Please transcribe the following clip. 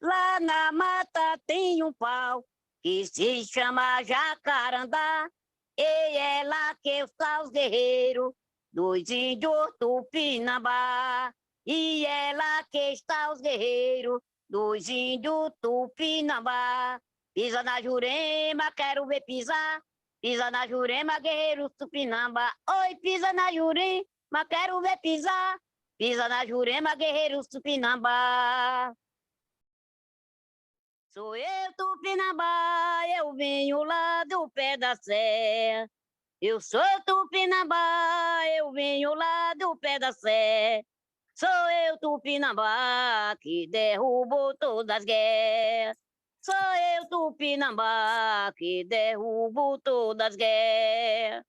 Lá na mata tem um pau que se chama jacarandá. E é lá que está os guerreiros dos índios Tupinambá. E é lá que está os guerreiros dos índios Tupinambá. Pisa na Jurema, quero ver pisar. Pisa na Jurema, guerreiros Tupinambá. Oi, pisa na Jurema, quero ver pisar. Pisa na Jurema, guerreiros Tupinambá. Sou eu, Tupinambá, eu venho lá do pé da serra. Eu sou Tupinambá, eu venho lá do pé da serra. Sou eu, Tupinambá, que derrubou todas as guerras. Sou eu, Tupinambá, que derrubo todas as guerras.